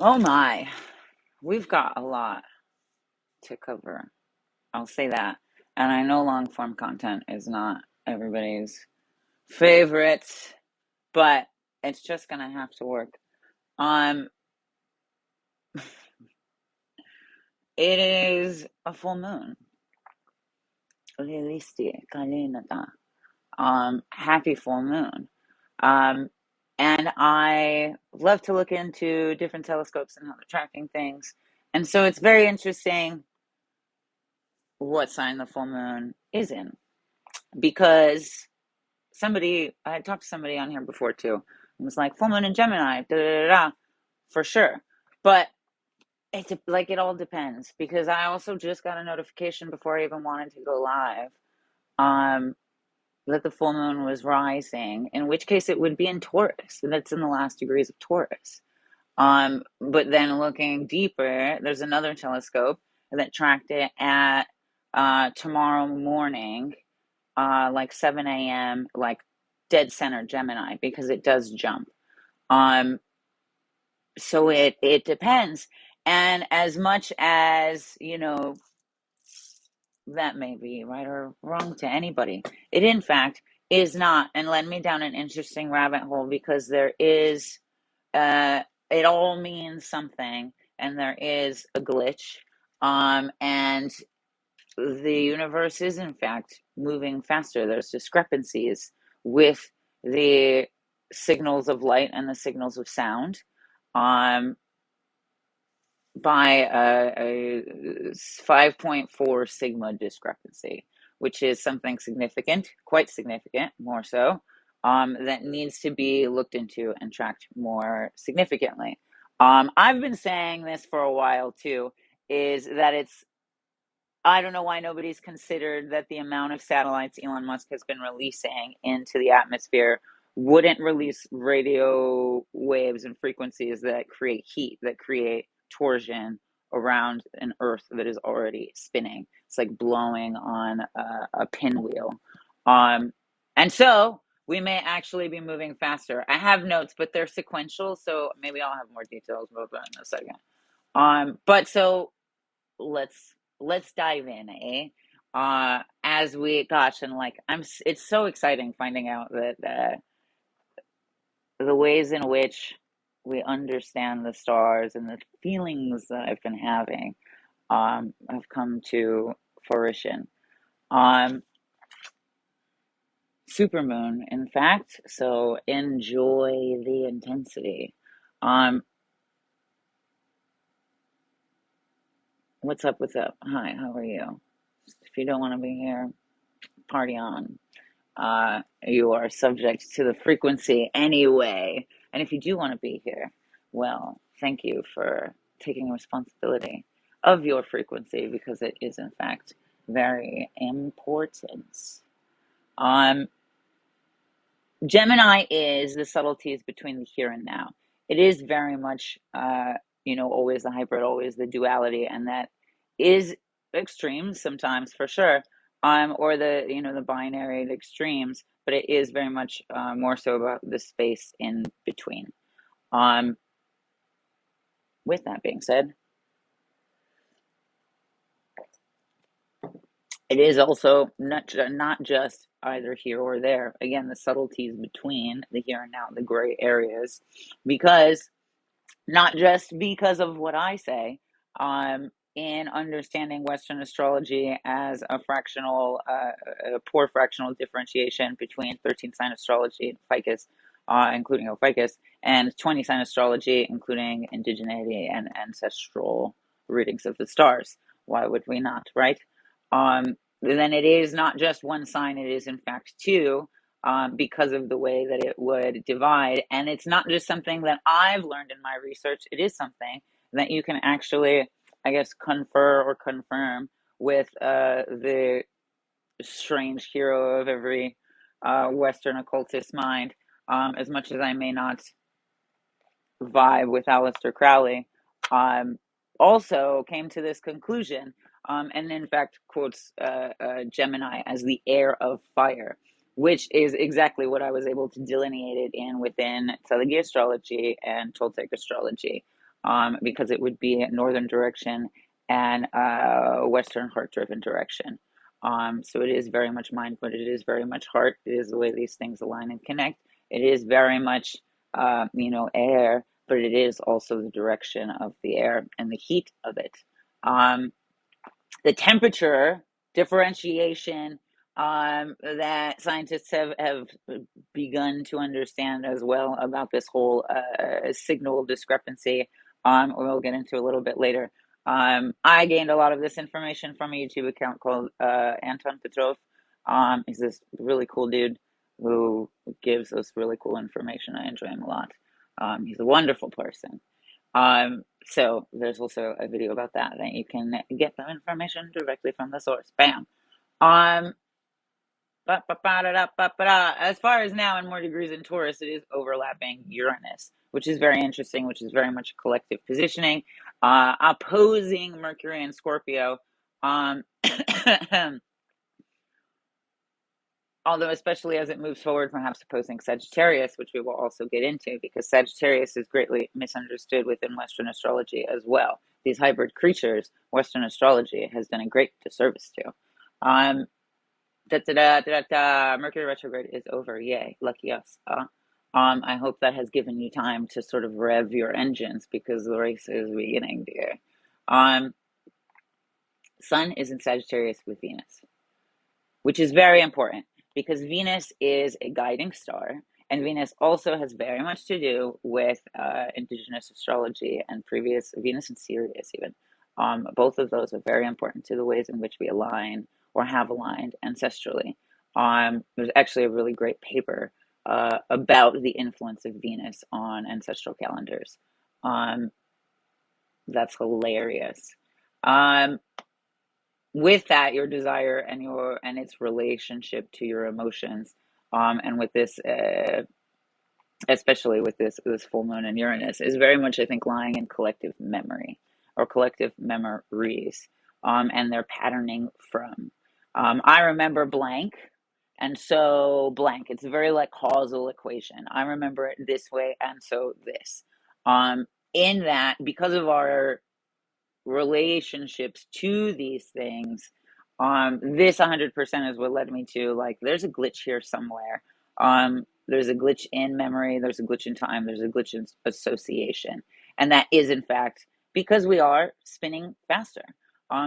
Oh my, we've got a lot to cover. I'll say that. And I know long form content is not everybody's favorite, but it's just gonna have to work. Um, it is a full moon. Happy full moon. Um, and I love to look into different telescopes and how they're tracking things. And so it's very interesting what sign the full moon is in because I had talked to somebody on here before too. It was like full moon in Gemini, da da da da, for sure. But it all depends because I also just got a notification before I even wanted to go live, um, that the full moon was rising. In which case, it would be in Taurus. That's in the last degrees of Taurus. But then looking deeper, there's another telescope that tracked it at tomorrow morning, like 7 a.m., like dead center Gemini, because it does jump. Um, so it depends. And as much as, that may be right or wrong to anybody, it in fact is not, and led me down an interesting rabbit hole because there is it all means something, and there is a glitch. And the universe is in fact moving faster. There's discrepancies with the signals of light and the signals of sound, um, by a 5.4 sigma discrepancy, which is something significant, quite significant, more so, that needs to be looked into and tracked more significantly. I've been saying this for a while too, is that I don't know why nobody's considered that the amount of satellites Elon Musk has been releasing into the atmosphere wouldn't release radio waves and frequencies that create heat, that create torsion around an Earth that is already spinning. It's like blowing on a pinwheel. Um, and so we may actually be moving faster. I have notes, but they're sequential, so maybe I'll have more details about that in a second. But so let's dive in, eh? As we, gosh, and like it's so exciting finding out that the ways in which we understand the stars and the feelings that I've been having have come to fruition. Um, Supermoon, in fact. So enjoy the intensity. Um, what's up? What's up? Hi, how are you? If you don't want to be here, party on. You are subject to the frequency anyway. And if you do want to be here, well, thank you for taking responsibility of your frequency because it is, in fact, very important. Um, Gemini is the subtleties between the here and now. It is very much, always the hybrid, always the duality, and that is extremes sometimes for sure, or the binary extremes, but it is very much more so about the space in between. Um, with that being said, it is also not just either here or there. Again, the subtleties between the here and now, the gray areas, because not just because of what I say, in understanding Western astrology as a poor fractional differentiation between 13 sign astrology and Ficus, including Ophiuchus, and 20 sign astrology, including indigeneity and ancestral readings of the stars. Why would we not, right? Then it is not just one sign, it is in fact two, because of the way that it would divide. And it's not just something that I've learned in my research, it is something that you can actually, I guess, confer or confirm with the strange hero of every Western occultist mind. As much as I may not vibe with Aleister Crowley, also came to this conclusion, and in fact quotes Gemini as the heir of fire, which is exactly what I was able to delineate it in within Telegi astrology and Toltec astrology. because it would be a northern direction and western heart-driven direction. So it is very much mind, but it is very much heart. It is the way these things align and connect. It is very much, air, but it is also the direction of the air and the heat of it. The temperature differentiation that scientists have begun to understand as well about this whole signal discrepancy. We'll get into a little bit later. I gained a lot of this information from a YouTube account called Anton Petrov. He's this really cool dude who gives us really cool information. I enjoy him a lot. He's a wonderful person. So there's also a video about that you can get the information directly from the source. Bam. As far as now in more degrees in Taurus, it is overlapping Uranus, which is very interesting, which is very much collective positioning, opposing Mercury and Scorpio. Although especially as it moves forward, perhaps opposing Sagittarius, which we will also get into, because Sagittarius is greatly misunderstood within Western astrology as well. These hybrid creatures, Western astrology has done a great disservice to. Mercury retrograde is over. Yay, lucky us. I hope that has given you time to sort of rev your engines, because the race is beginning, dear. Sun is in Sagittarius with Venus, which is very important, because Venus is a guiding star, and Venus also has very much to do with indigenous astrology and previous Venus and Sirius even. Both of those are very important to the ways in which we align or have aligned ancestrally. There's actually a really great paper about the influence of Venus on ancestral calendars. That's hilarious. With that, your desire and its relationship to your emotions, and with this, especially with this full moon in Uranus, is very much, I think, lying in collective memory or collective memories, and their patterning from. I remember blank, and so blank. It's very like causal equation. I remember it this way, and so this. In that, because of our relationships to these things, this 100% is what led me to, like, there's a glitch here somewhere. There's a glitch in memory, there's a glitch in time, there's a glitch in association, and that is in fact because we are spinning faster.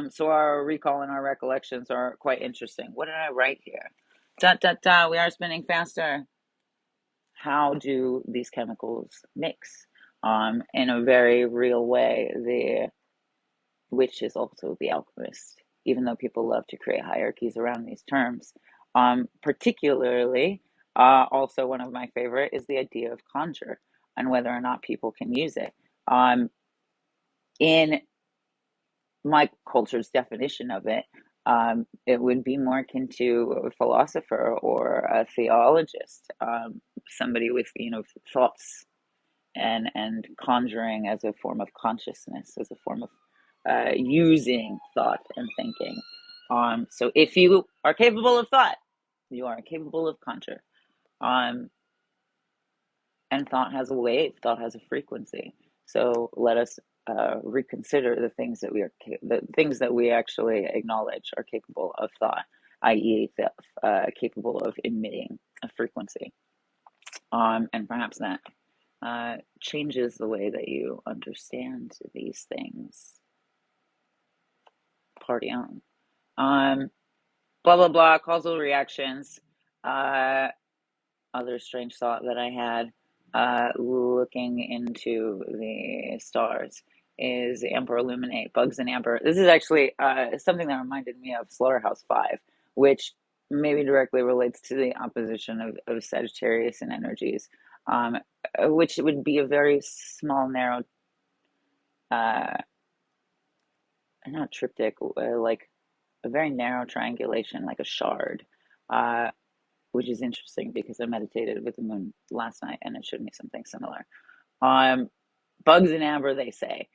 So our recall and our recollections are quite interesting. What did I write here? We are spinning faster. How do these chemicals mix? In a very real way, which is also the alchemist, even though people love to create hierarchies around these terms. Particularly, also one of my favorite is the idea of conjure and whether or not people can use it. In my culture's definition of it, it would be more akin to a philosopher or a theologist, somebody with thoughts and conjuring as a form of consciousness, as a form of using thought and thinking. So if you are capable of thought, you are capable of conjure. And thought has a wave, thought has a frequency. So let us reconsider the things that we actually acknowledge are capable of thought, i.e., capable of emitting a frequency. And perhaps that changes the way that you understand these things. Party on. Blah blah blah. Causal reactions. Other strange thought that I had looking into the stars is Amber Illuminate, bugs in amber. This is actually something that reminded me of Slaughterhouse-5, which maybe directly relates to the opposition of Sagittarius and energies, which would be a very small, narrow, not triptych, like a very narrow triangulation, like a shard, which is interesting because I meditated with the moon last night and it showed me something similar. Bugs in amber, they say,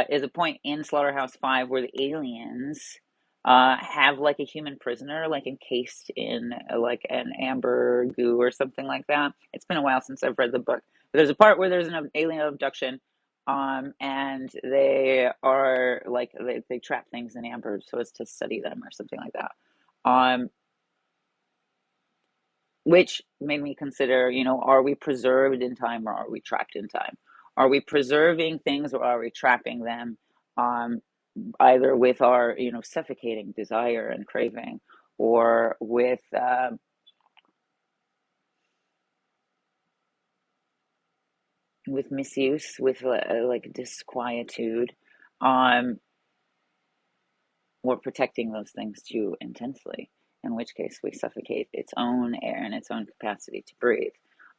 is a point in Slaughterhouse-5 where the aliens have like a human prisoner, like encased in like an amber goo or something like that. It's been a while since I've read the book. But there's a part where there's an alien abduction, and they are like they trap things in amber so as to study them or something like that. Which made me consider, are we preserved in time or are we trapped in time? Are we preserving things or are we trapping them? Um, Either with our, suffocating desire and craving, or with misuse, with like disquietude, um, or protecting those things too intensely, in which case we suffocate its own air and its own capacity to breathe,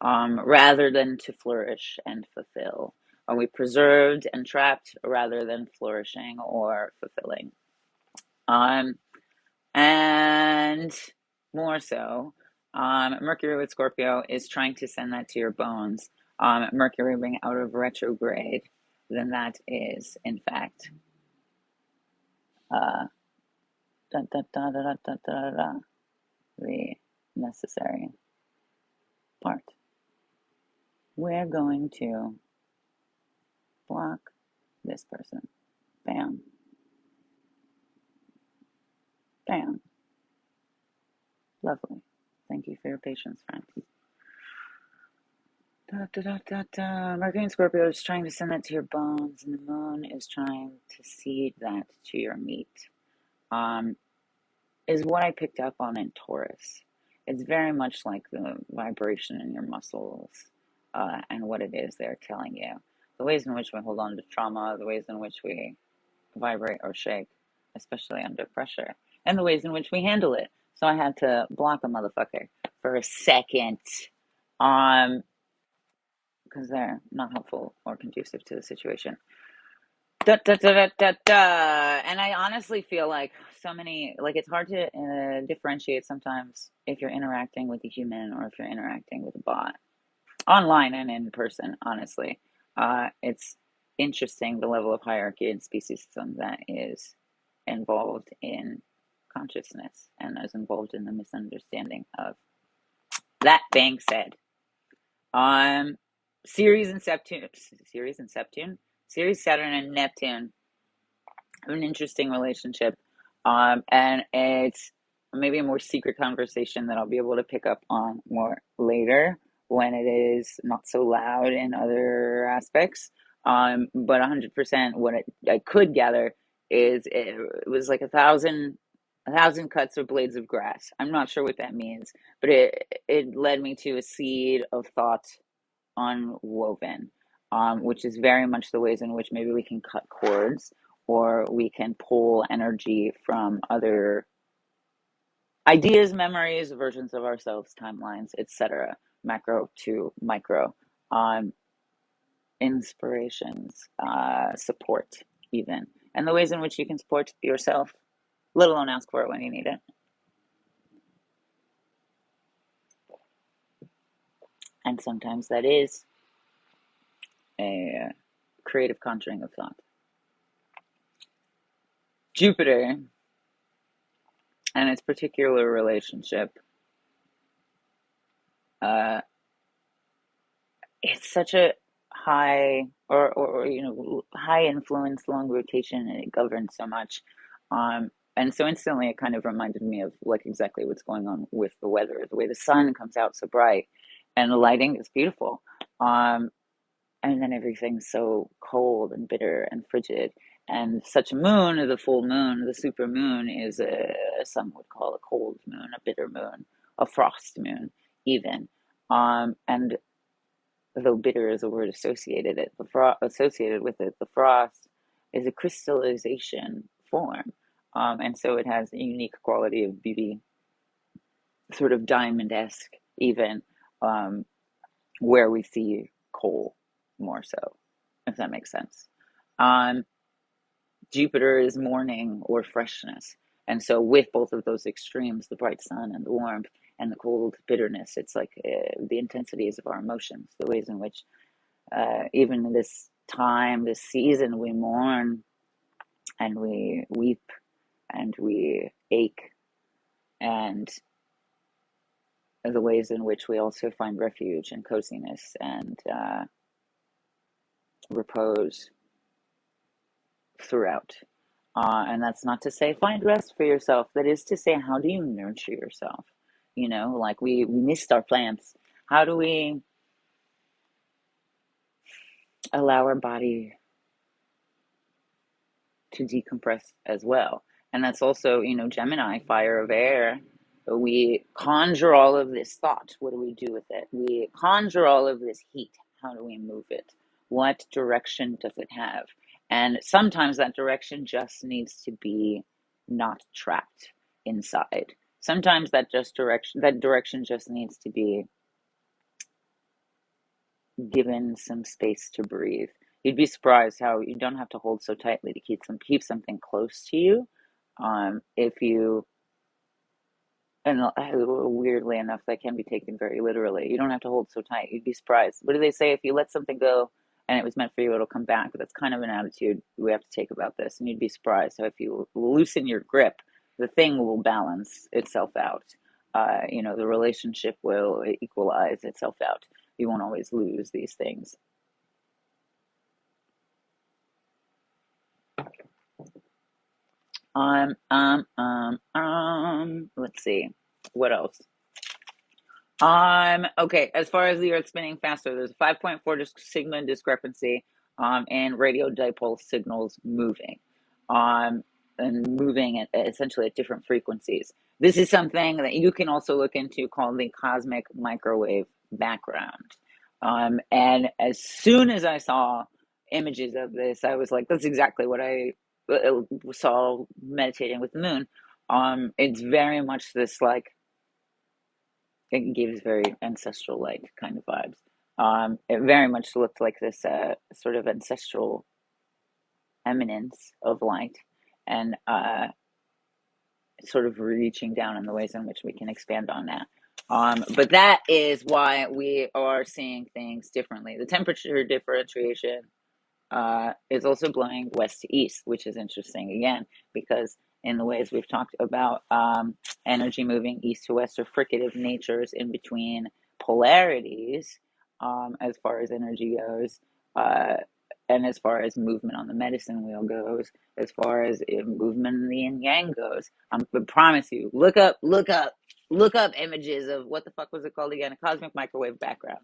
rather than to flourish and fulfill. Are we preserved and trapped rather than flourishing or fulfilling? Um, and more so, Mercury with Scorpio is trying to send that to your bones. Mercury being out of retrograde, then that is, in fact, uh, da, da, da, da, da, da, da, da, the necessary part. We're going to block this person. Bam. Bam. Lovely. Thank you for your patience, friend. Da, da, da, da, da. Mercury and Scorpio is trying to send that to your bones, and the moon is trying to seed that to your meat. Um, is what I picked up on in Taurus. It's very much like the vibration in your muscles, and what it is they're telling you. The ways in which we hold on to trauma, the ways in which we vibrate or shake, especially under pressure, and the ways in which we handle it. So I had to block a motherfucker for a second, because they're not helpful or conducive to the situation. Da, da, da, da, da, da. And I honestly feel like so many, like it's hard to differentiate sometimes if you're interacting with a human or if you're interacting with a bot, online and in person, honestly. It's interesting the level of hierarchy and speciesism that is involved in consciousness and is involved in the misunderstanding of. That being said, um, Ceres and Neptune, Ceres, Saturn, and Neptune have an interesting relationship. And it's maybe a more secret conversation that I'll be able to pick up on more later when it is not so loud in other aspects. But 100% what I could gather is it was like a thousand cuts or blades of grass. I'm not sure what that means, but it led me to a seed of thought unwoven, which is very much the ways in which maybe we can cut cords or we can pull energy from other ideas, memories, versions of ourselves, timelines, etc., macro to micro, um, inspirations, support, even, and the ways in which you can support yourself, let alone ask for it when you need it. And sometimes that is a creative conjuring of thought. Jupiter and its particular relationship, uh, it's such a high or high influence, long rotation, and it governs so much. And so instantly it kind of reminded me of like exactly what's going on with the weather, the way the sun comes out so bright and the lighting is beautiful. And then everything's so cold and bitter and frigid. And such a moon, the full moon, the super moon, is some would call a cold moon, a bitter moon, a frost moon, even. And though bitter is a word associated with it, the frost is a crystallization form, and so it has a unique quality of beauty, sort of diamond-esque, even, um, where we see coal more so, if that makes sense. Um, Jupiter is morning or freshness. And so, with both of those extremes, the bright sun and the warmth and the cold bitterness, it's like the intensities of our emotions, the ways in which, even this time, this season, we mourn and we weep and we ache, and the ways in which we also find refuge and coziness and repose throughout. And that's not to say find rest for yourself. That is to say, how do you nurture yourself? You know, like we missed our plants. How do we allow our body to decompress as well? And that's also, you know, Gemini, fire of air. We conjure all of this thought. What do we do with it? We conjure all of this heat. How do we move it? What direction does it have? And sometimes that direction just needs to be not trapped inside. Sometimes that direction just needs to be given some space to breathe. You'd be surprised how you don't have to hold so tightly to keep something close to you. If you And weirdly enough, that can be taken very literally. You don't have to hold so tight. You'd be surprised. What do they say? If you let something go and it was meant for you, it'll come back. But that's kind of an attitude we have to take about this. And you'd be surprised. So if you loosen your grip, the thing will balance itself out. You know, the relationship will equalize itself out. You won't always lose these things. Let's see. What else? Okay, as far as the Earth spinning faster, there's a 5.4 sigma discrepancy and radio dipole signals moving. And moving essentially at different frequencies. This is something that you can also look into called the cosmic microwave background. And as soon as I saw images of this, I was like, that's exactly what I saw meditating with the moon. It's very much this like, it gives very ancestral like kind of vibes. It very much looked like this sort of ancestral eminence of light, and sort of reaching down in the ways in which we can expand on that. But that is why we are seeing things differently. The temperature differentiation is also blowing west to east, which is interesting again, because in the ways we've talked about energy moving east to west or fricative natures in between polarities, as far as energy goes, and as far as movement on the medicine wheel goes, as far as movement in the yin yang goes. I promise you, look up images of what the fuck was it called again? A cosmic microwave background.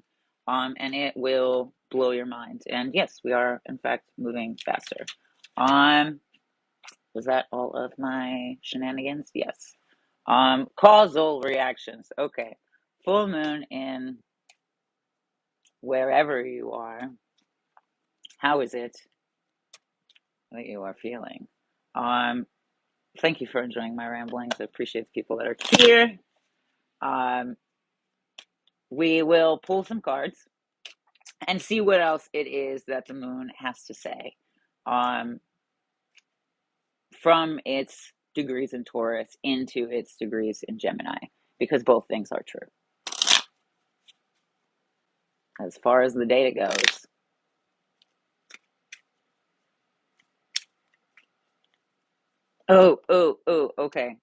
And it will blow your mind. And yes, we are in fact moving faster. Was that all of my shenanigans? Yes. Causal reactions. Okay. Full moon in wherever you are. How is it that you are feeling? Thank you for enjoying my ramblings. I appreciate the people that are here. We will pull some cards and see what else it is that the moon has to say. From its degrees in Taurus into its degrees in Gemini, because both things are true. As far as the data goes, okay.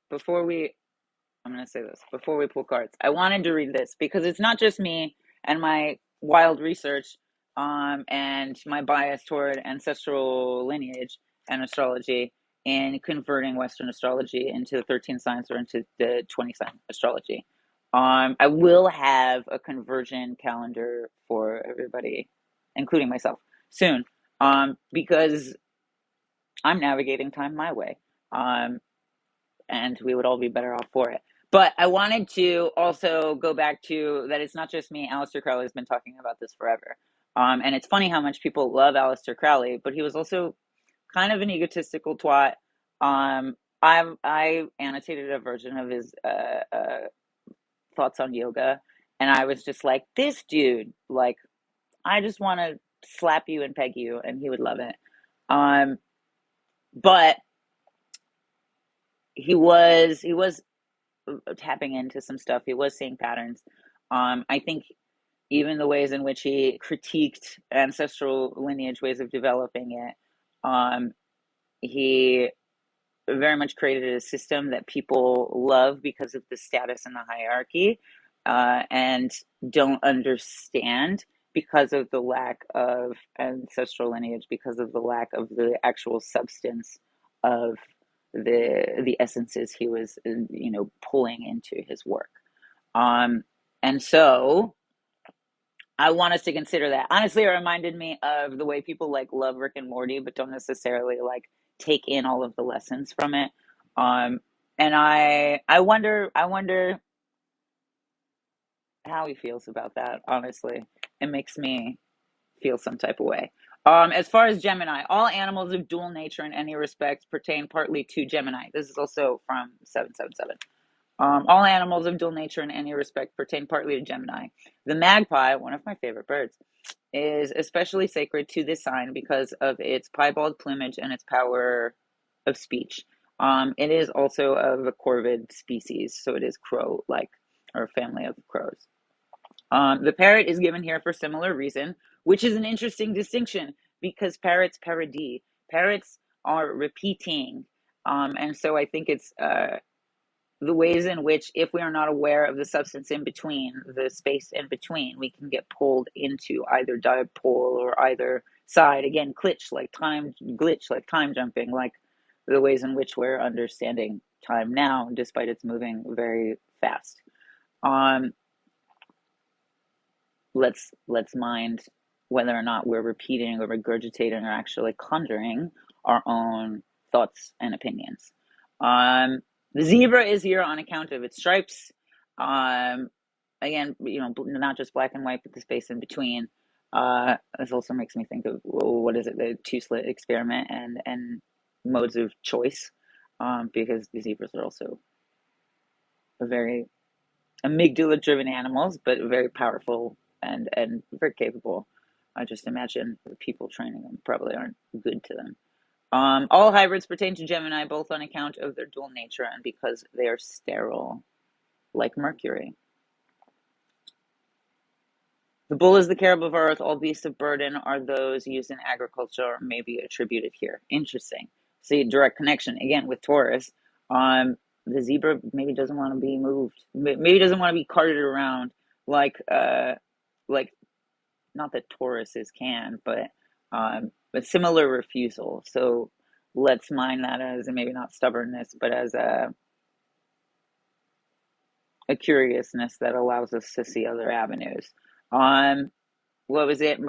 I'm going to say this before we pull cards. I wanted to read this because it's not just me and my wild research and my bias toward ancestral lineage and astrology and converting Western astrology into the 13 signs or into the 20 sign astrology. I will have a conversion calendar for everybody, including myself, soon, because I'm navigating time my way. And we would all be better off for it. But I wanted to also go back to that it's not just me. Aleister Crowley has been talking about this forever. And it's funny how much people love Aleister Crowley, but he was also kind of an egotistical twat. I annotated a version of his thoughts on yoga, and I was just like, this dude, like, I just want to slap you and peg you, and he would love it. But he was tapping into some stuff. He was seeing patterns. I think even the ways in which he critiqued ancestral lineage ways of developing it, he very much created a system that people love because of the status and the hierarchy, and don't understand because of the lack of ancestral lineage, because of the lack of the actual substance of the essences he was, pulling into his work. And so I want us to consider that. Honestly, it reminded me of the way people like love Rick and Morty, but don't necessarily like take in all of the lessons from it. And I wonder how he feels about that. Honestly, it makes me feel some type of way. As far as Gemini, all animals of dual nature in any respect pertain partly to Gemini. This is also from 777. All animals of dual nature in any respect pertain partly to Gemini. The magpie, one of my favorite birds, is especially sacred to this sign because of its piebald plumage and its power of speech. It is also of a corvid species, so it is crow-like, or a family of crows. The parrot is given here for similar reason, which is an interesting distinction because parody. Parrots are repeating. And so I think it's the ways in which, if we are not aware of the substance in between, the space in between, we can get pulled into either dipole or either side. Again, glitch like time jumping, like the ways in which we're understanding time now, despite it's moving very fast. Let's mind whether or not we're repeating or regurgitating or actually conjuring our own thoughts and opinions. The zebra is here on account of its stripes. Again, not just black and white, but the space in between. This also makes me think of, what is it, the two-slit experiment and modes of choice, because the zebras are also a very amygdala-driven animals, but very powerful and very capable. I just imagine the people training them probably aren't good to them. All hybrids pertain to Gemini, both on account of their dual nature and because they are sterile, like Mercury. The bull is the carob of earth. All beasts of burden are those used in agriculture or may be attributed here. Interesting. See, direct connection again with Taurus. The zebra maybe doesn't want to be moved. Maybe doesn't want to be carted around like not that Tauruses can, but similar refusal. So let's mind that as, and maybe not stubbornness, but as a curiousness that allows us to see other avenues. What was it?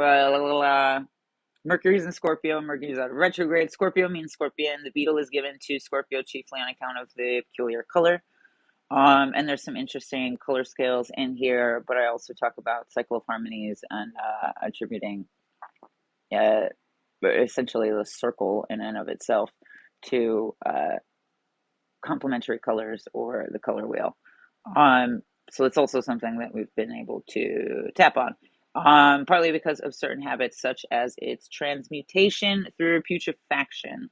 Mercury's in Scorpio. Mercury's out of retrograde. Scorpio means scorpion. The beetle is given to Scorpio chiefly on account of the peculiar color. And there's some interesting color scales in here, but I also talk about cycle of harmonies and attributing essentially the circle in and of itself to complementary colors or the color wheel. So it's also something that we've been able to tap on, partly because of certain habits such as its transmutation through putrefaction.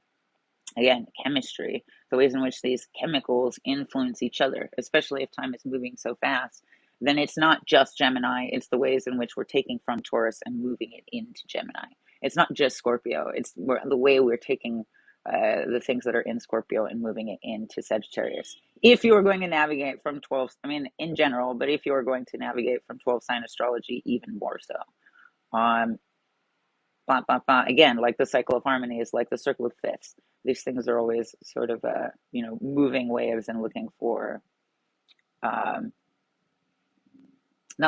Again, chemistry, the ways in which these chemicals influence each other, especially if time is moving so fast. Then it's not just Gemini, it's the ways in which we're taking from Taurus and moving it into Gemini. It's not just Scorpio, it's the way we're taking the things that are in Scorpio and moving it into Sagittarius. If you are going to navigate from 12, in general, but if you are going to navigate from 12 sign astrology, even more so. Again, like the cycle of harmony is like the circle of fifths. These things are always sort of, moving waves and looking for, not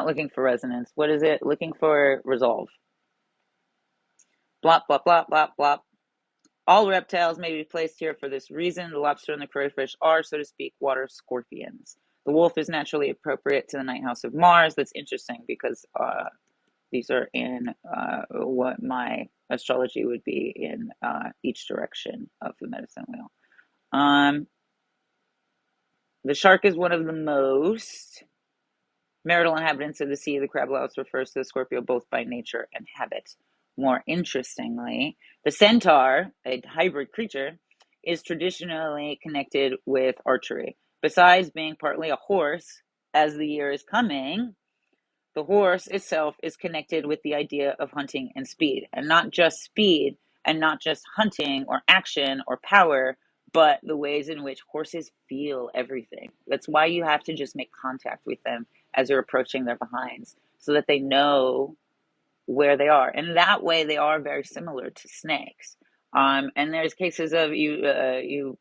looking for resonance. What is it? Looking for resolve. Blop, blop, blop, blop, blop. All reptiles may be placed here for this reason. The lobster and the crayfish are, so to speak, water scorpions. The wolf is naturally appropriate to the ninth house of Mars. That's interesting because these are in what my astrology would be in each direction of the medicine wheel. The shark is one of the most marital inhabitants of the sea. The crab louse refers to the Scorpio both by nature and habit. More interestingly, the centaur, a hybrid creature, is traditionally connected with archery. Besides being partly a horse, as the year is coming, the horse itself is connected with the idea of hunting and speed. And not just speed, and not just hunting or action or power, but the ways in which horses feel everything. That's why you have to just make contact with them as you're approaching their behinds, so that they know where they are. And that way they are very similar to snakes. And there's cases of you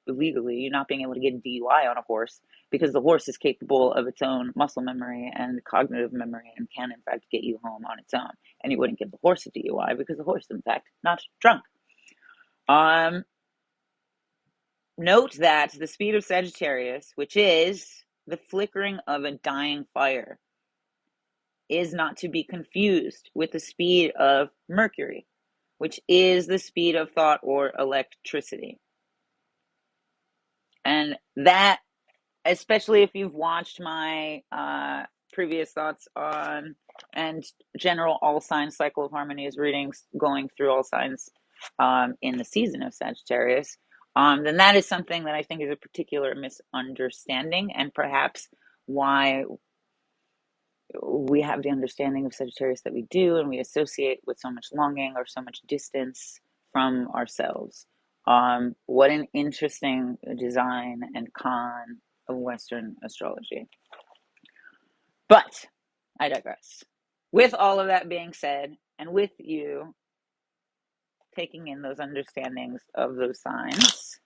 illegally, you not being able to get a DUI on a horse because the horse is capable of its own muscle memory and cognitive memory and can, in fact, get you home on its own. And you wouldn't give the horse a DUI because the horse, in fact, not drunk. Note that the speed of Sagittarius, which is the flickering of a dying fire, is not to be confused with the speed of Mercury, which is the speed of thought or electricity. And that, especially if you've watched my previous thoughts on and general all signs cycle of harmonies readings going through all signs in the season of Sagittarius, then that is something that I think is a particular misunderstanding, and perhaps why we have the understanding of Sagittarius that we do, and we associate with so much longing or so much distance from ourselves. What an interesting design and con of Western astrology. But I digress. With all of that being said, and with you taking in those understandings of those signs,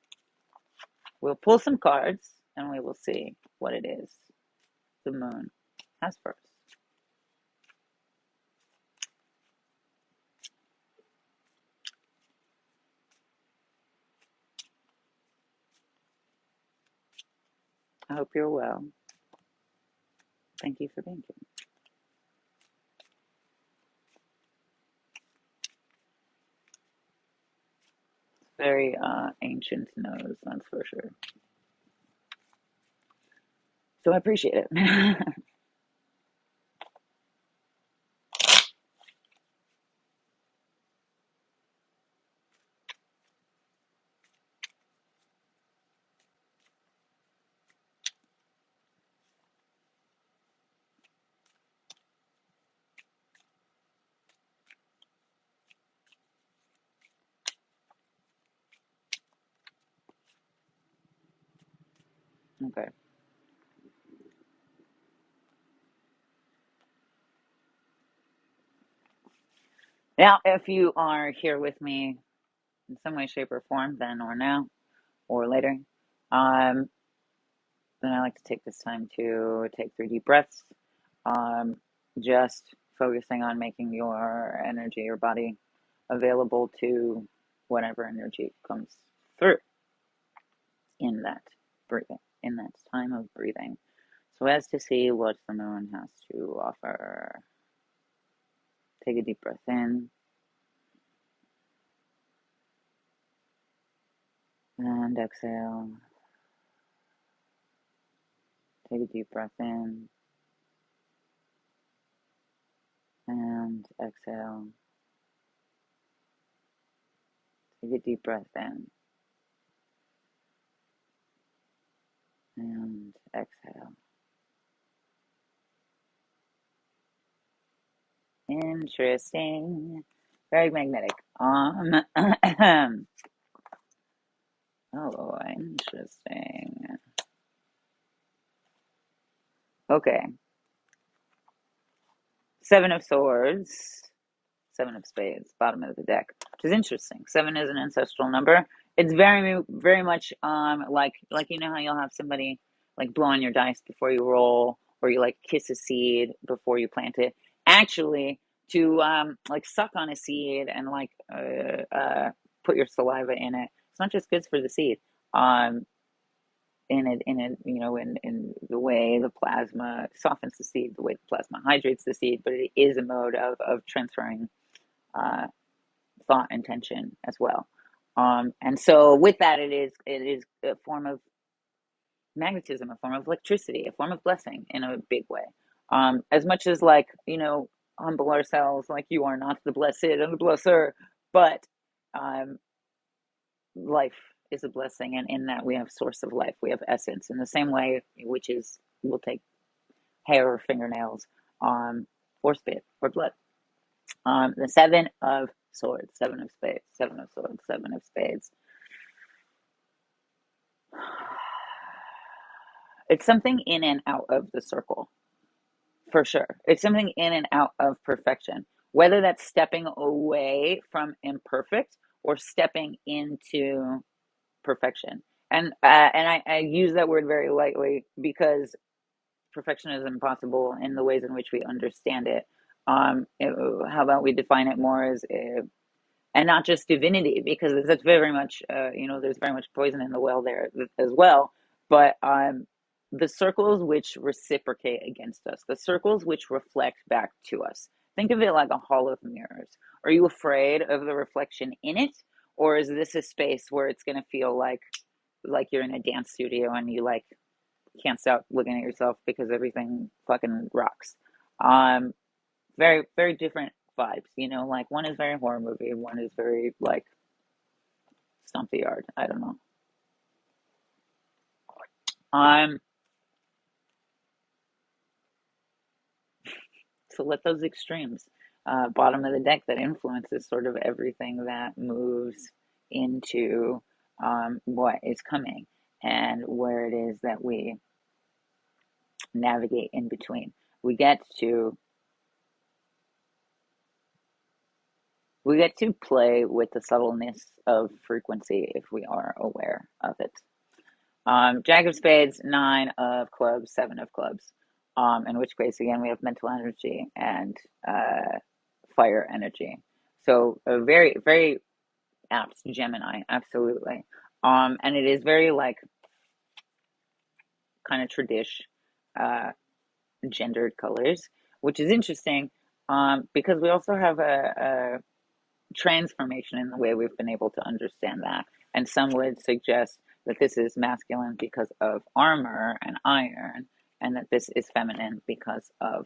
we'll pull some cards and we will see what it is the moon has for us. I hope you're well. Thank you for being here. Very ancient nose, that's for sure. So I appreciate it. Okay. Now, if you are here with me in some way, shape, or form, then or now or later, then I like to take this time to take 3 deep breaths, just focusing on making your energy, your body available to whatever energy comes through in that breathing, in that time of breathing, so as to see what the moon has to offer. Take a deep breath in and exhale. Take a deep breath in and exhale. Take a deep breath in and exhale. Interesting. Very magnetic. Oh, interesting. Okay. 7 of Swords, 7 of Spades, bottom of the deck, which is interesting. 7 is an ancestral number. It's very much like you know how you'll have somebody like blow on your dice before you roll, or you like kiss a seed before you plant it. Actually, to like suck on a seed and like put your saliva in it. It's not just good for the seed. In the way the plasma softens the seed, the way the plasma hydrates the seed, but it is a mode of transferring thought and tension as well. And so with that, it is a form of magnetism, a form of electricity, a form of blessing in a big way. As much as like, humble ourselves, like you are not the blessed and the blesser, but life is a blessing, and in that we have source of life, we have essence in the same way, which is we'll take hair or fingernails, or spit or blood. The 7 of Swords, 7 of Spades, 7 of Swords, 7 of Spades. It's something in and out of the circle, for sure. It's something in and out of perfection. whether that's stepping away from imperfect or stepping into perfection. And I use that word very lightly because perfection is impossible in the ways in which we understand it. How about we define it more as and not just divinity, because that's very much, there's very much poison in the well there as well. But the circles which reciprocate against us, the circles which reflect back to us. Think of it like a hall of mirrors. Are you afraid of the reflection in it, or is this a space where it's going to feel like you're in a dance studio and you like can't stop looking at yourself because everything fucking rocks? Um, Very, very different vibes, like one is very horror movie, one is very like stomp the yard. I don't know. Um, so let those extremes, bottom of the deck that influences sort of everything that moves into what is coming and where it is that we navigate in between. We get to we get to play with the subtleness of frequency if we are aware of it. Jack of spades, nine of clubs, seven of clubs. In which case, again, we have mental energy and fire energy. So a very, very apt Gemini, absolutely. And it is very like kind of uh, gendered colors, which is interesting because we also have a transformation in the way we've been able to understand that. And some would suggest that this is masculine because of armor and iron, and that this is feminine because of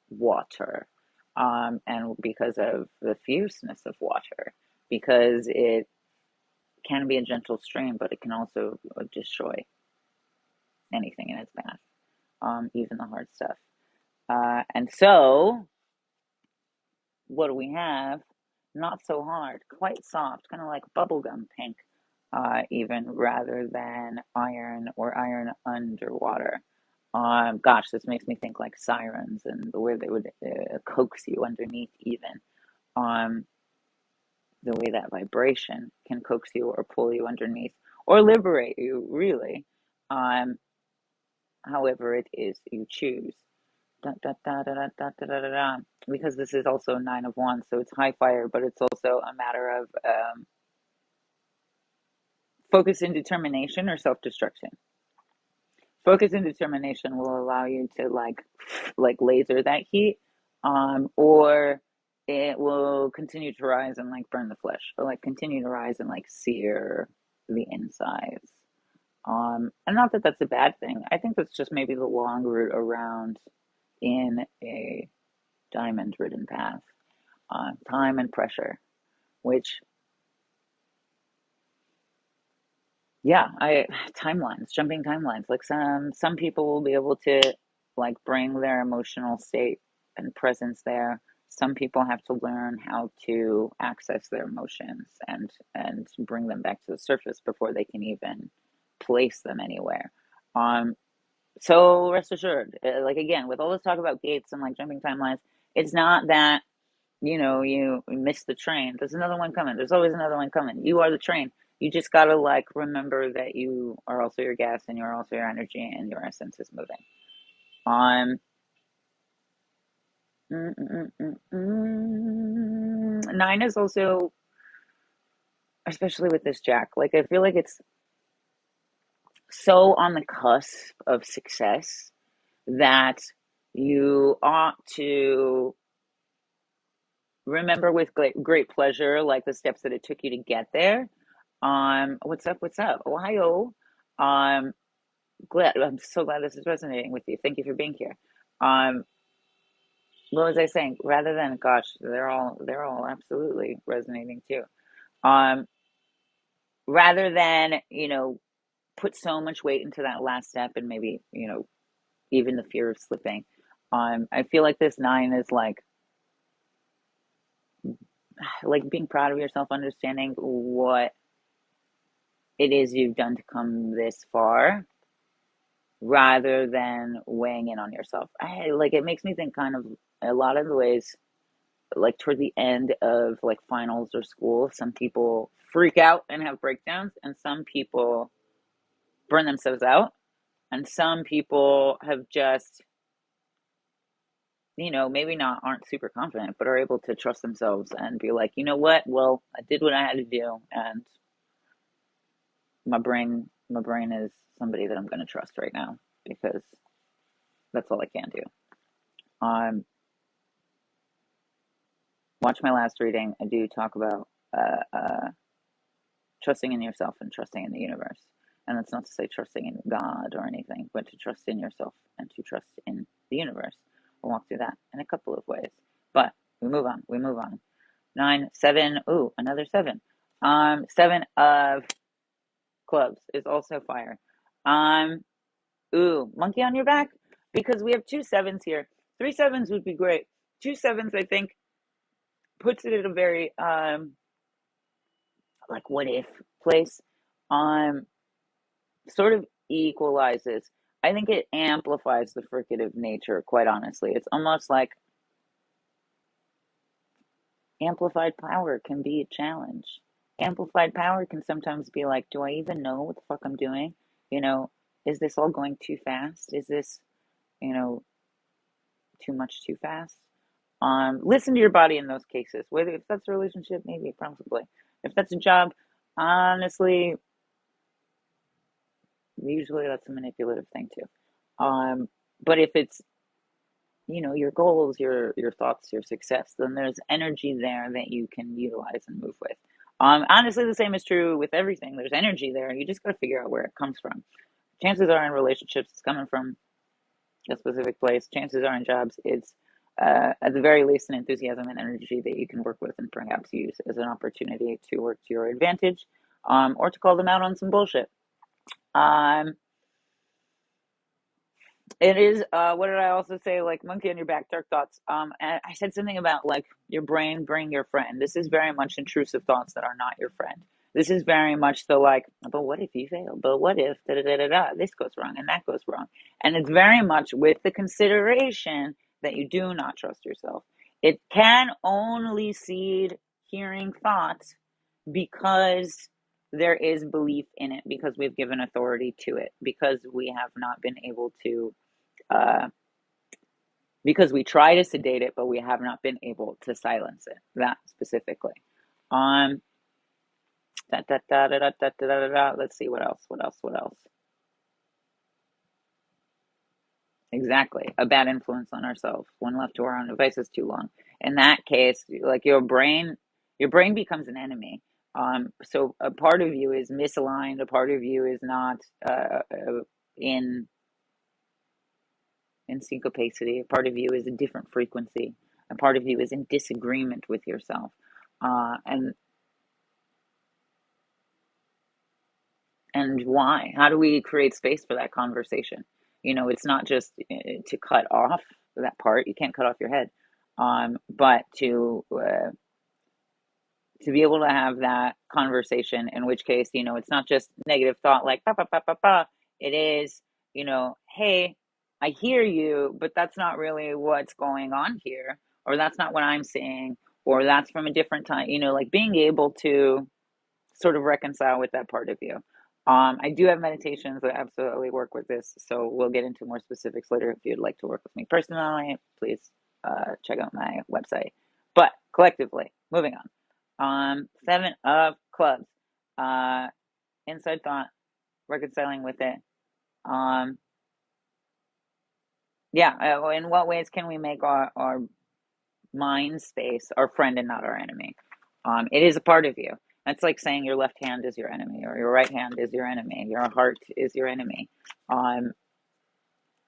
water, and because of the fierceness of water, because it can be a gentle stream, but it can also destroy anything in its path, even the hard stuff. And so what do we have? Not so hard, quite soft, kind of like bubblegum pink, even rather than iron or iron underwater. Gosh, this makes me think like sirens and the way they would coax you underneath, even. Um, the way that vibration can coax you or pull you underneath or liberate you, really. Um, However it is you choose. Da, da, da, da, da, da, da, da, da. Because this is also nine of wands, so it's high fire, but it's also a matter of focus and determination or self-destruction. Focus and determination will allow you to like laser that heat, or it will continue to rise and like burn the flesh, or like continue to rise and like sear the insides. And not that that's a bad thing. I think that's just maybe the long route around in a diamond ridden path. Time and pressure, which, yeah, I timelines, jumping timelines. Like some people will be able to like bring their emotional state and presence there. Some people have to learn how to access their emotions and bring them back to the surface before they can even place them anywhere. Um, so rest assured, like again, with all this talk about gates and like jumping timelines, it's not that you missed the train. There's another one coming. There's always another one coming. You are the train. You just gotta like remember that you are also your gas and you're also your energy and your essence is moving. Um, Nine is also, especially with this Jack, like I feel like it's so on the cusp of success that you ought to remember with great pleasure, like the steps that it took you to get there. What's up? What's up? Ohio. Um, I'm so glad this is resonating with you. Thank you for being here. Um, what was I saying? Rather than, gosh, they're all absolutely resonating too. Um, Rather than, put so much weight into that last step and maybe, even the fear of slipping. I feel like this nine is like being proud of yourself, understanding what it is you've done to come this far rather than weighing in on yourself. Like it makes me think kind of a lot of the ways like toward the end of like finals or school, some people freak out and have breakdowns, and some people burn themselves out, and some people have just, maybe not aren't super confident, but are able to trust themselves and be like, you know what? Well, I did what I had to do, and my brain is somebody that I'm going to trust right now because that's all I can do. Watch my last reading. I do talk about trusting in yourself and trusting in the universe. And that's not to say trusting in God or anything, but to trust in yourself and to trust in the universe. We'll walk through that in a couple of ways. But we move on. 9, 7. Ooh, another 7. 7 of clubs is also fire. Ooh, monkey on your back, because we have 2 7s here. 3 7s would be great. 2 7s, I think, puts it in a very like what if place. Sort of equalizes. I think it amplifies the fricative nature, quite honestly. It's almost like amplified power can be a challenge. Amplified power can sometimes be like, do I even know what the fuck I'm doing? Is this all going too fast? Is this, you know, too much too fast? Listen to your body in those cases. Whether if that's a relationship, maybe, probably. If that's a job, honestly, usually that's a manipulative thing too. But if it's your goals, your thoughts, your success, then there's energy there that you can utilize and move with. Honestly, the same is true with everything. There's energy there. You just got to figure out where it comes from. Chances are in relationships, it's coming from a specific place. Chances are in jobs, it's at the very least an enthusiasm and energy that you can work with and perhaps use as an opportunity to work to your advantage, or to call them out on some bullshit. It is, what did I also say? Like monkey on your back, dark thoughts. And I said something about like your brain bring your friend. This is very much intrusive thoughts that are not your friend. This is very much the like, but what if you fail? But what if da da da da da? This goes wrong and that goes wrong. And it's very much with the consideration that you do not trust yourself. It can only seed hearing thoughts because there is belief in it, because we've given authority to it, because we have not been able to uh, because we try to sedate it, but we have not been able to silence it. That specifically. Um, Let's see what else. What else? Exactly, a bad influence on ourselves when left to our own devices too long. In that case, like your brain becomes an enemy. So a part of you is misaligned. A part of you is not in in syncopacity. A part of you is a different frequency. A part of you is in disagreement with yourself. And why? How do we create space for that conversation? It's not just to cut off that part. You can't cut off your head, but to be able to have that conversation. In which case, it's not just negative thought like pa pa pa pa pa. It is, hey, I hear you, but that's not really what's going on here, or that's not what I'm seeing, or that's from a different time. Like being able to sort of reconcile with that part of you. I do have meditations that absolutely work with this, so we'll get into more specifics later. If you'd like to work with me personally, please check out my website. But collectively, moving on. 7 of clubs. Uh, Inside thought, reconciling with it. Um, yeah, in what ways can we make our mind space our friend and not our enemy? It is a part of you. That's like saying your left hand is your enemy or your right hand is your enemy. Your heart is your enemy.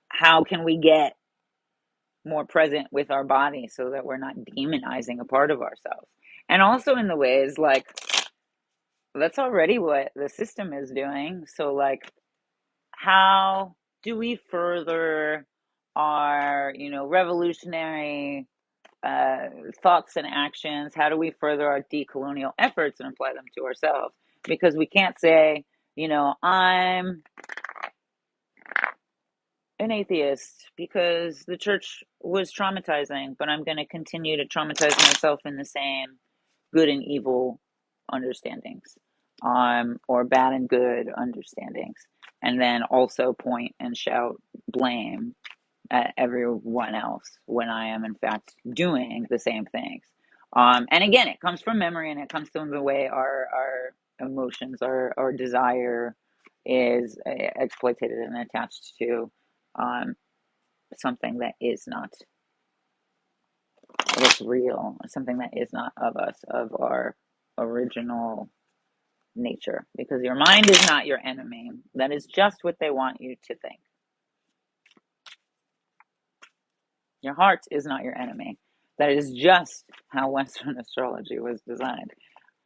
How can we get more present with our body so that we're not demonizing a part of ourselves? And also in the ways like that's already what the system is doing. So like how do we further our, revolutionary thoughts and actions? How do we further our decolonial efforts and apply them to ourselves? Because we can't say, I'm an atheist because the church was traumatizing, but I'm going to continue to traumatize myself in the same good and evil understandings, or bad and good understandings, and then also point and shout blame at everyone else when I am in fact doing the same things. And again, it comes from memory, and it comes from the way our emotions, our desire is exploited and attached to um, something that is not what's real, something that is not of us, of our original nature. Because your mind is not your enemy. That is just what they want you to think. Your heart is not your enemy. That is just how Western astrology was designed.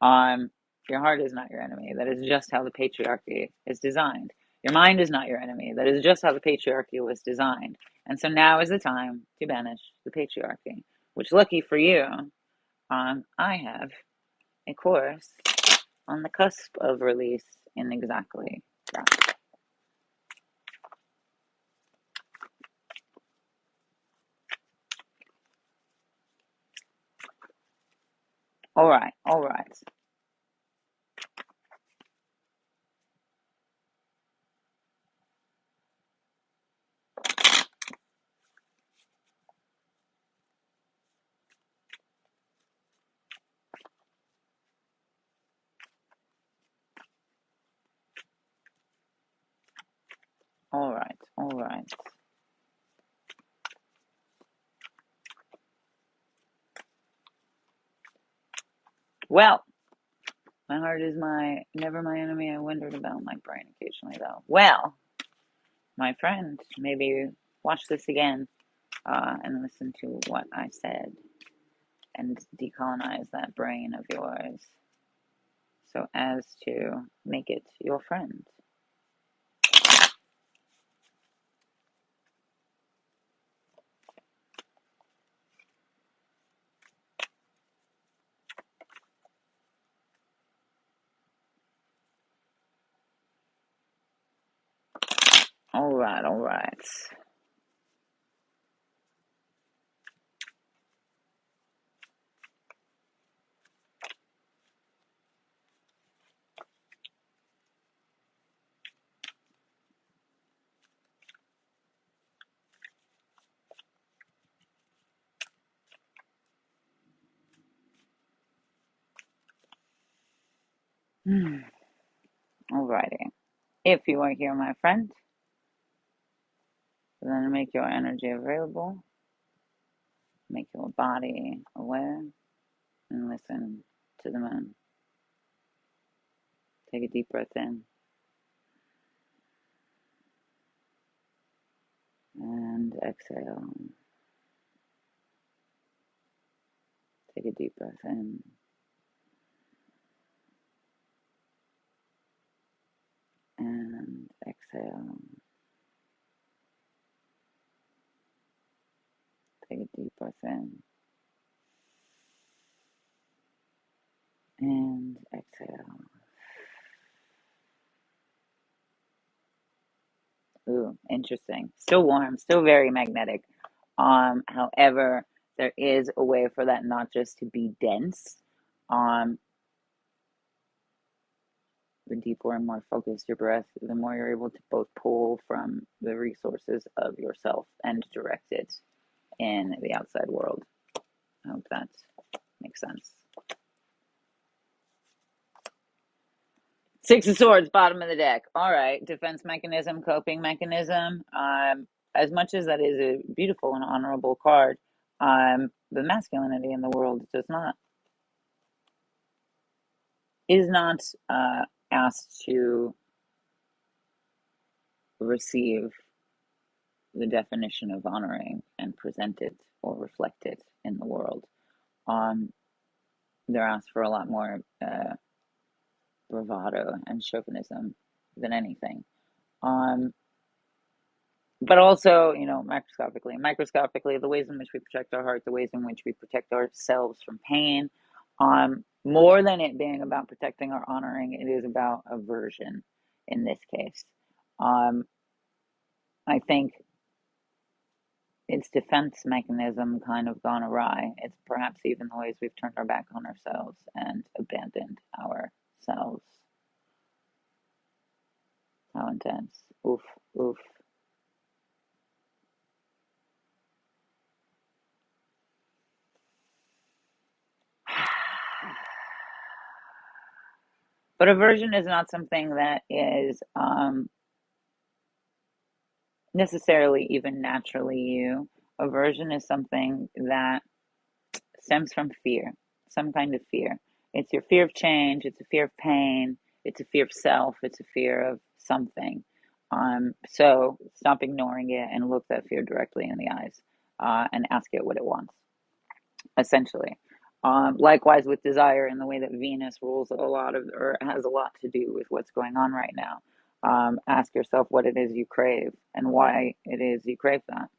Um, your heart is not your enemy. That is just how the patriarchy is designed. Your mind is not your enemy. That is just how the patriarchy was designed. And so now is the time to banish the patriarchy, which, lucky for you, I have a course on the cusp of release in exactly that. All right, all right, all right, all right. Well, my heart is never my enemy. I wondered about my brain occasionally, though. Well, my friend, maybe watch this again and listen to what I said and decolonize that brain of yours so as to make it your friend. All right, all right. All righty. If you are here, my friend, then make your energy available, make your body aware, and listen to the moon. Take a deep breath in and exhale. Take a deep breath in and exhale. Take a deep breath in and exhale. Ooh, interesting. Still warm, still very magnetic. However, there is a way for that not just to be dense. Um, the deeper and more focused your breath, the more you're able to both pull from the resources of yourself and direct it in the outside world. I hope that makes sense. Six of Swords, bottom of the deck. All right, defense mechanism, coping mechanism. As much as that is a beautiful and honorable card, the masculinity in the world is not asked to receive the definition of honoring and present it or reflect it in the world. Um, they're asked for a lot more bravado and chauvinism than anything. Um, but also, microscopically, the ways in which we protect our heart, the ways in which we protect ourselves from pain, more than it being about protecting or honoring, it is about aversion in this case. I think its defense mechanism kind of gone awry. It's perhaps even the ways we've turned our back on ourselves and abandoned ourselves. How intense. Oof, oof. But aversion is not something that is necessarily even naturally you. Aversion is something that stems from fear, some kind of fear. It's your fear of change, it's a fear of pain, it's a fear of self, it's a fear of something. So stop ignoring it and look that fear directly in the eyes, and ask it what it wants, essentially. Likewise with desire, in the way that Venus rules a lot of, or has a lot to do with what's going on right now. Ask yourself what it is you crave and why it is you crave that,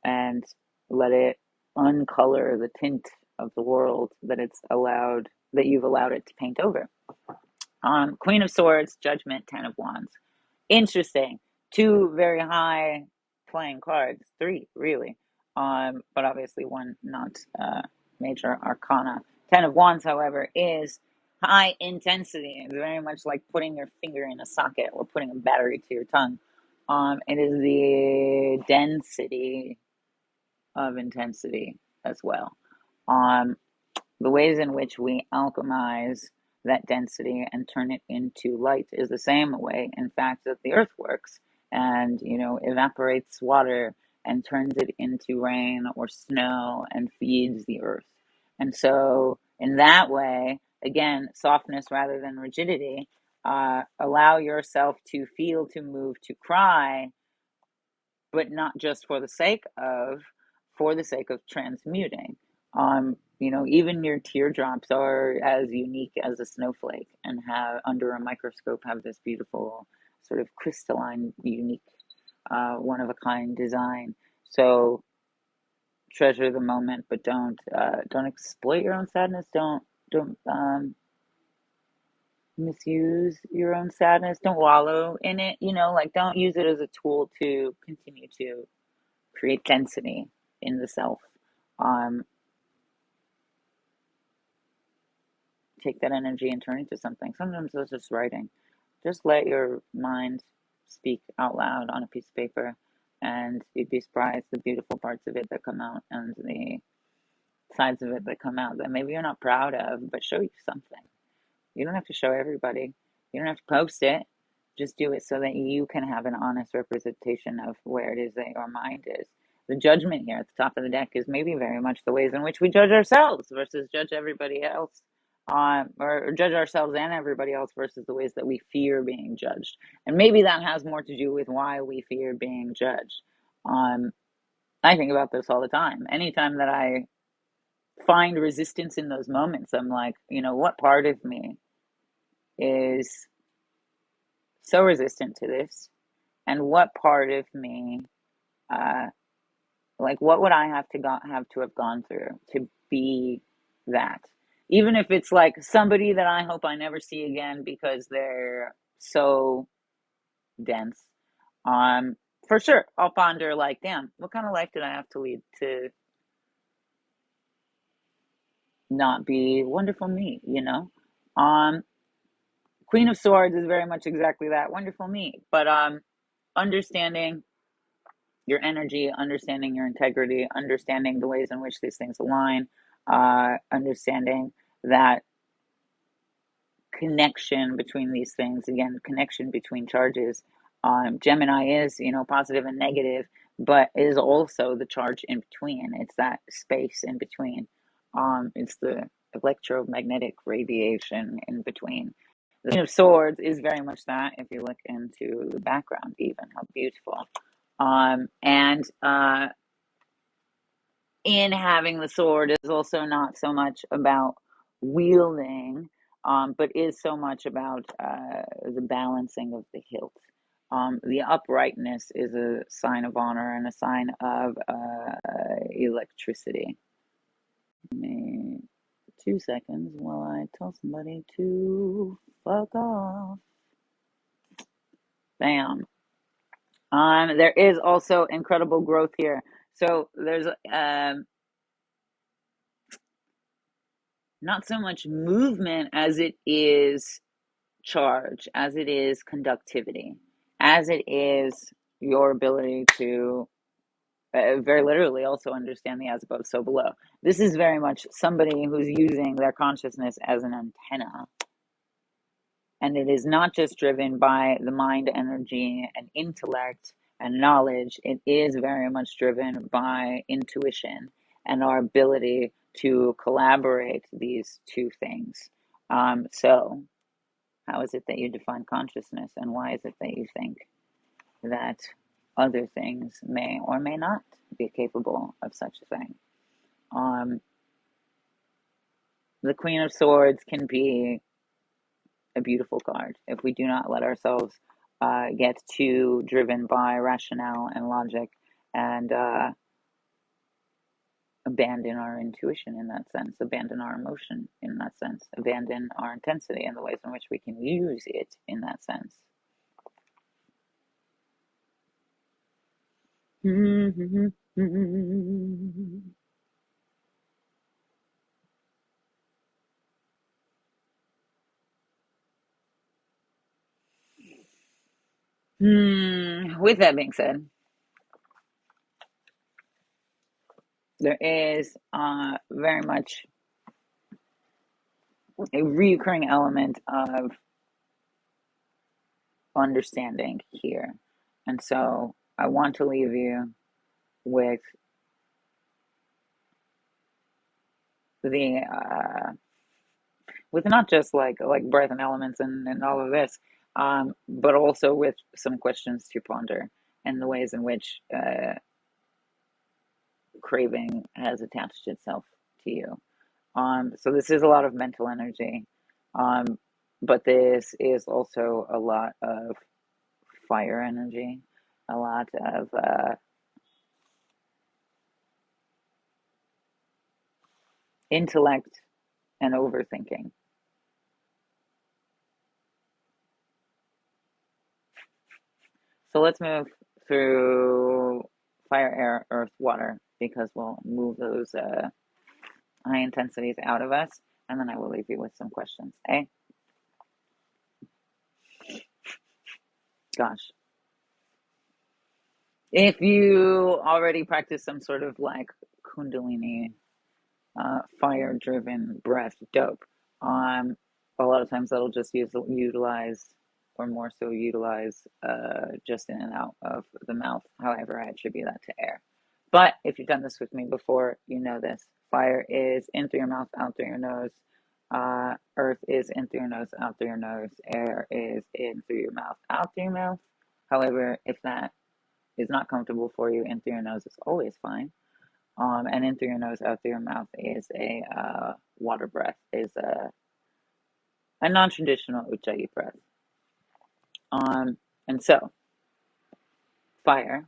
and let it uncolor the tint of the world that you've allowed it to paint over. Queen of Swords, Judgment, Ten of Wands. Interesting. Two very high playing cards. Three, really. But obviously one not major arcana. Ten of Wands, however, is high intensity. It's very much like putting your finger in a socket or putting a battery to your tongue. It is the density of intensity as well. Um, the ways in which we alchemize that density and turn it into light is the same way, in fact, that the earth works and, evaporates water and turns it into rain or snow and feeds the earth. And so, in that way, again, softness rather than rigidity, allow yourself to feel, to move, to cry, but not just for the sake of transmuting. Even your teardrops are as unique as a snowflake and have, under a microscope, have this beautiful sort of crystalline, unique, one of a kind design. So treasure the moment, but don't exploit your own sadness. Don't misuse your own sadness. Don't wallow in it. Like, don't use it as a tool to continue to create density in the self. Um, Take that energy and turn it into something. Sometimes it's just writing. Just let your mind speak out loud on a piece of paper, and you'd be surprised the beautiful parts of it that come out and the sides of it that come out that maybe you're not proud of, but show you something. You don't have to show everybody. You don't have to post it. Just do it so that you can have an honest representation of where it is that your mind is. The judgment here at the top of the deck is maybe very much the ways in which we judge ourselves versus judge everybody else. Or judge ourselves and everybody else versus the ways that we fear being judged. And maybe that has more to do with why we fear being judged. I think about this all the time. Anytime that I find resistance in those moments, I'm like, what part of me is so resistant to this, and what part of me, uh, like, what would I have gone through to be that? Even if it's like somebody that I hope I never see again because they're so dense. For sure, I'll ponder, like, damn, what kind of life did I have to lead to not be wonderful me? Queen of Swords is very much exactly that, wonderful me. But understanding your energy, understanding your integrity, understanding the ways in which these things align, understanding that connection between these things, again, connection between charges. Gemini is, positive and negative, but is also the charge in between. It's that space in between. It's the electromagnetic radiation in between. The Queen of Swords is very much that, if you look into the background, even. How beautiful. And in having the sword is also not so much about wielding, but is so much about the balancing of the hilt. The uprightness is a sign of honor and a sign of electricity. Give me 2 seconds while I tell somebody to fuck off. Bam. There is also incredible growth here. So there's not so much movement as it is charge, as it is conductivity, as it is your ability to very literally also understand the as above, so below. This is very much somebody who's using their consciousness as an antenna. And it is not just driven by the mind, energy, and intellect and knowledge. It is very much driven by intuition and our ability to collaborate these two things. So, how is it that you define consciousness, and why is it that you think that other things may or may not be capable of such a thing? The Queen of Swords can be a beautiful card if we do not let ourselves get too driven by rationale and logic and abandon our intuition in that sense, abandon our emotion in that sense, abandon our intensity and the ways in which we can use it in that sense. With that being said, there is very much a recurring element of understanding here. And so I want to leave you with the with not just like breath and elements and all of this, but also with some questions to ponder and the ways in which craving has attached itself to you. So this is a lot of mental energy, but this is also a lot of fire energy, a lot of intellect and overthinking. So let's move through fire, air, earth, water, because we'll move those high intensities out of us, and then I will leave you with some questions. Gosh. If you already practice some sort of like Kundalini, fire driven breath, dope. A lot of times that'll just utilize, or more so utilize, just in and out of the mouth. However, I attribute that to air. But if you've done this with me before, you know this. Fire is in through your mouth, out through your nose. Earth is in through your nose, out through your nose. Air is in through your mouth, out through your mouth. However, if that is not comfortable for you, in through your nose is always fine. And in through your nose, out through your mouth is a water breath, is a non-traditional Ujjayi breath. And so, fire.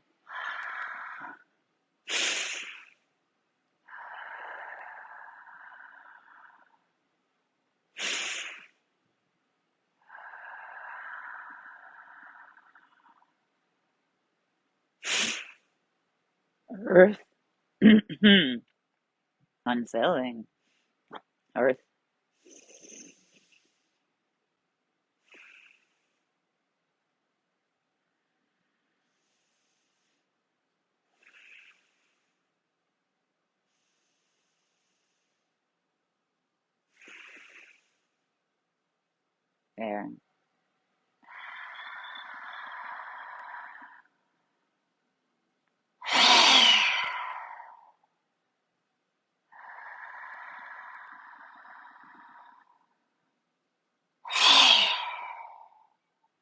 Earth. Unsettling. Earth. Air.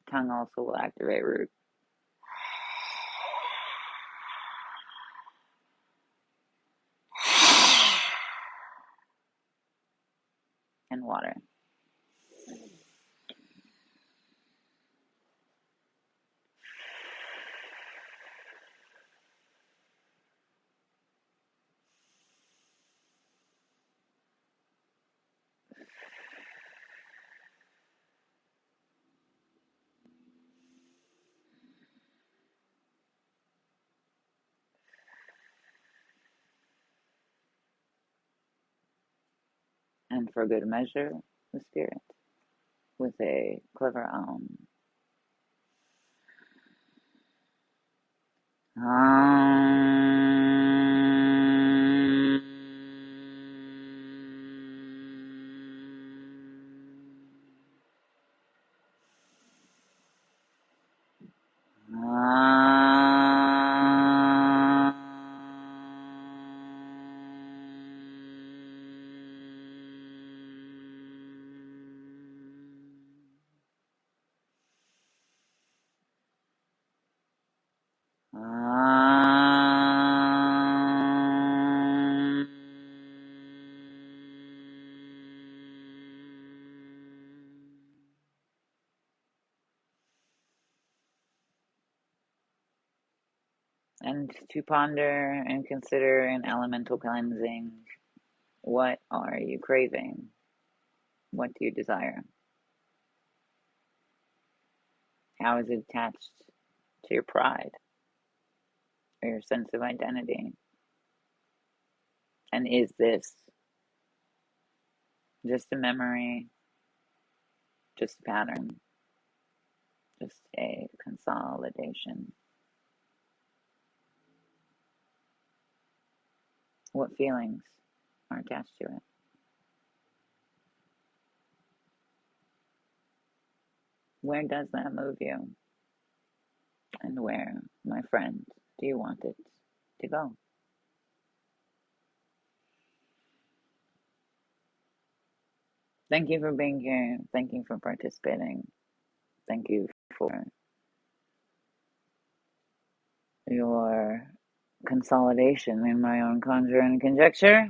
Tongue also will activate root. And water. And for good measure, the spirit with a clever and to ponder and consider an elemental cleansing. What are you craving? What do you desire? How is it attached to your pride or your sense of identity? And is this just a memory, just a pattern, just a consolidation? What feelings are attached to it? Where does that move you? And where, my friend, do you want it to go? Thank you for being here. Thank you for participating. Thank you for your consolidation in my own conjure and conjecture.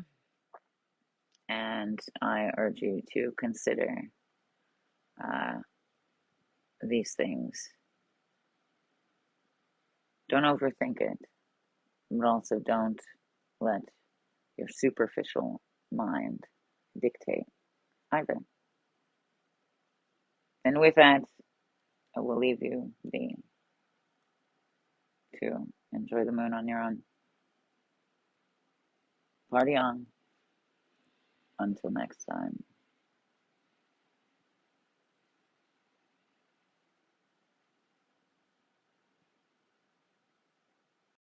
And I urge you to consider these things. Don't overthink it, but also don't let your superficial mind dictate either. And with that, I will leave you be to enjoy the moon on your own. Party on. Until next time.